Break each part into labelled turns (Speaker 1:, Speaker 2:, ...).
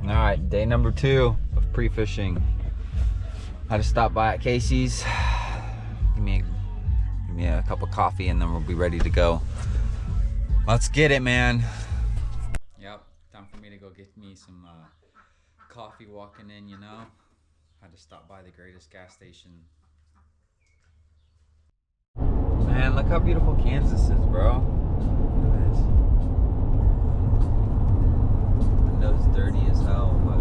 Speaker 1: All right, day number 2 of pre-fishing. I just stopped by at Casey's. Give me a cup of coffee and then we'll be ready to go. Let's get it, man. Yep, time for me to go get me some coffee walking in, you know. I just stopped by the greatest gas station. Man, look how beautiful Kansas is, bro. Look at this. Window's dirty as hell, but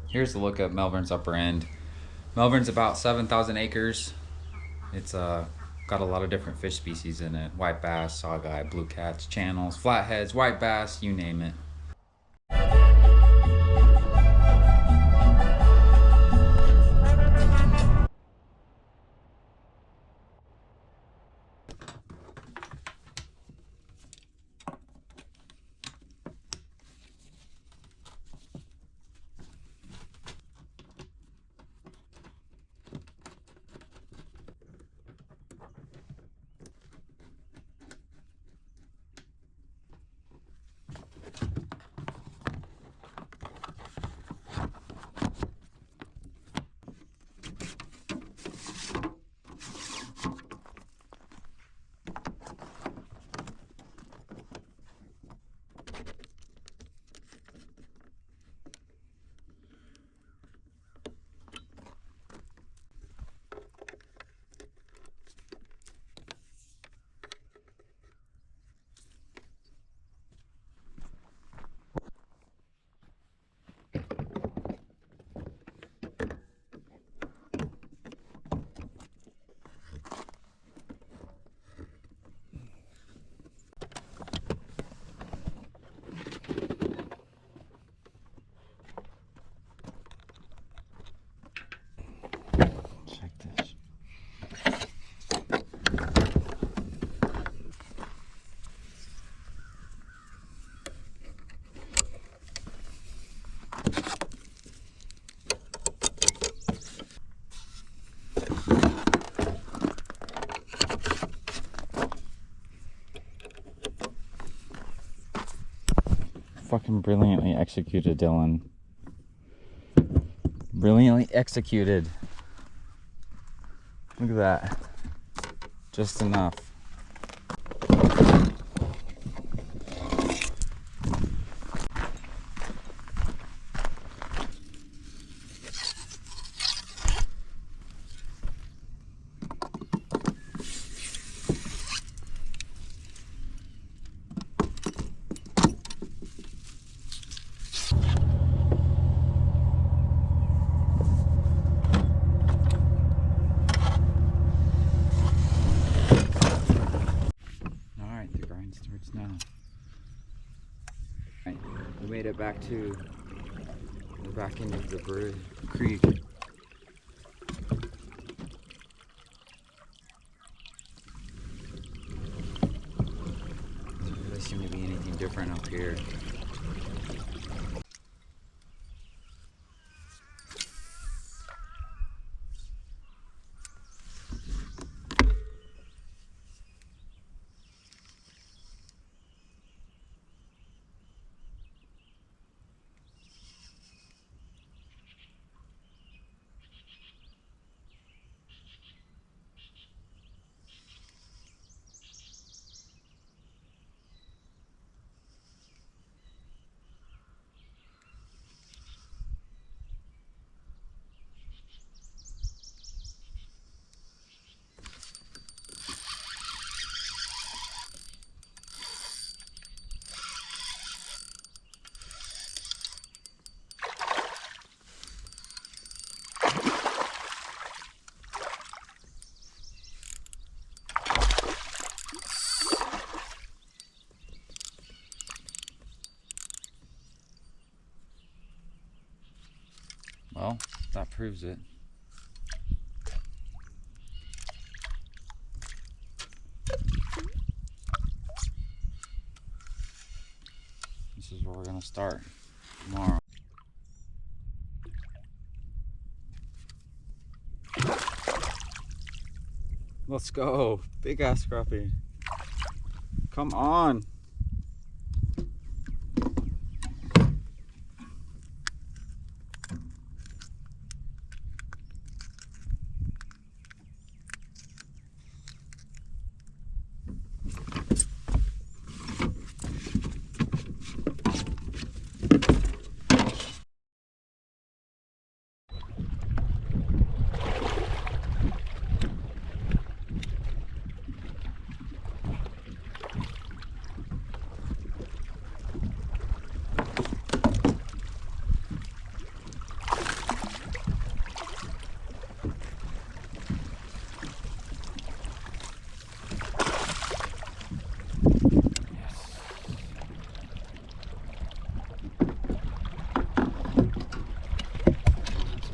Speaker 1: here's a look at Melvern's upper end. Melvern's about 7,000 acres. It's got a lot of different fish species in it. White bass, saugeye, blue cats, channels, flatheads, white bass, you name it. Fucking brilliantly executed, Dylan. Brilliantly executed. Look at that. Just enough. Starts now. Right, we made it back to the back end of the creek. Doesn't really seem to be anything different up here. Well, that proves it. This is where we're gonna start tomorrow. Let's go. Big ass crappie. Come on.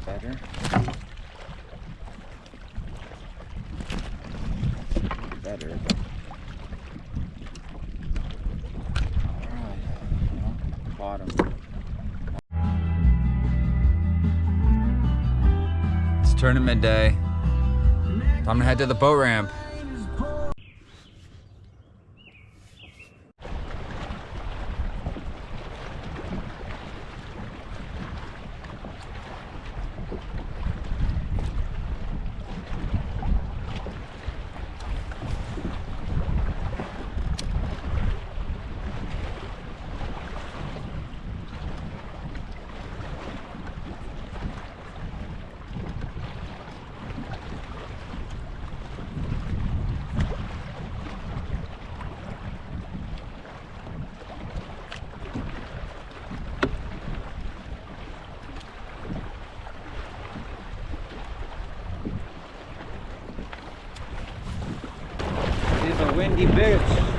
Speaker 1: Better. Better. Alright. Well, bottom. It's tournament day. Time to head to the boat ramp. It's a windy bitch.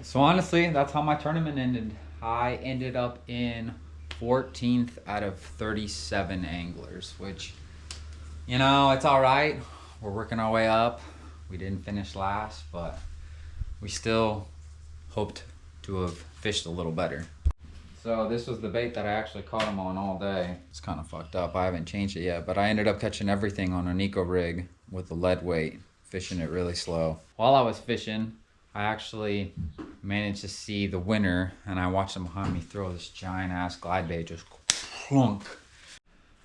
Speaker 1: So honestly, that's how my tournament ended. I ended up in 14th out of 37 anglers, which, you know, it's all right. We're working our way up. We didn't finish last, but we still hoped to have fished a little better. So this was the bait that I actually caught them on all day. It's kind of fucked up. I haven't changed it yet, but I ended up catching everything on an eco rig with a lead weight, fishing it really slow. While I was fishing, I actually managed to see the winner, and I watched him behind me throw this giant ass glide bait, just clunk.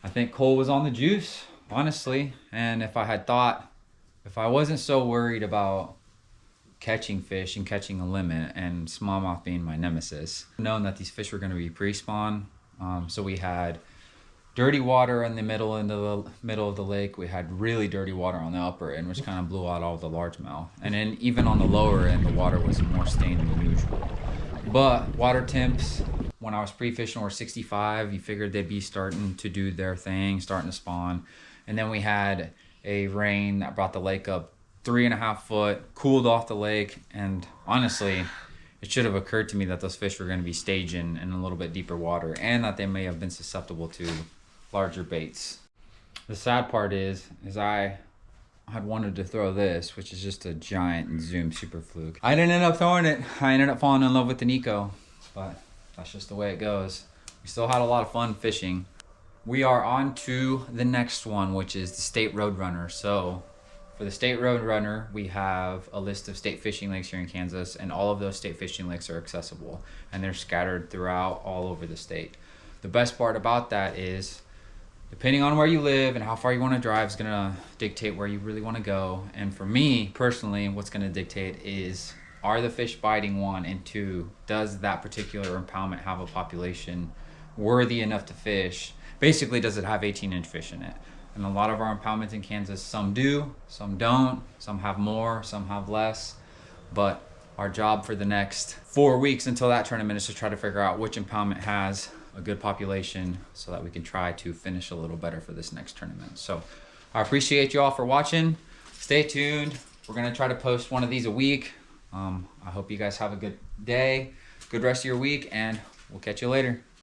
Speaker 1: I think Cole was on the juice, honestly. And if I wasn't so worried about catching fish and catching a limit, and smallmouth being my nemesis, knowing that these fish were going to be pre-spawn, so we had dirty water in the middle of the lake. We had really dirty water on the upper end, which kind of blew out all the largemouth. And then even on the lower end, the water was more stained than usual. But water temps when I was pre-fishing were 65. You figured they'd be starting to do their thing, starting to spawn. And then we had a rain that brought the lake up 3.5 foot, cooled off the lake, and honestly, it should have occurred to me that those fish were going to be staging in a little bit deeper water and that they may have been susceptible to larger baits. The sad part is I had wanted to throw this, which is just a giant Zoom super fluke. I didn't end up throwing it. I ended up falling in love with the Nico, but that's just the way it goes. We still had a lot of fun fishing. We are on to the next one, which is the State Roadrunner. So for the State Roadrunner, we have a list of state fishing lakes here in Kansas, and all of those state fishing lakes are accessible, and they're scattered throughout all over the state. The best part about that is, depending on where you live and how far you want to drive is going to dictate where you really want to go. And for me, personally, what's going to dictate is, are the fish biting, 1, and 2, does that particular impoundment have a population worthy enough to fish? Basically, does it have 18-inch fish in it? And a lot of our impoundments in Kansas, some do, some don't, some have more, some have less. But our job for the next 4 weeks until that tournament is to try to figure out which impoundment has a good population so that we can try to finish a little better for this next tournament. So I appreciate you all for watching. Stay tuned. We're gonna try to post one of these a week. I hope you guys have a good day, good rest of your week, and we'll catch you later.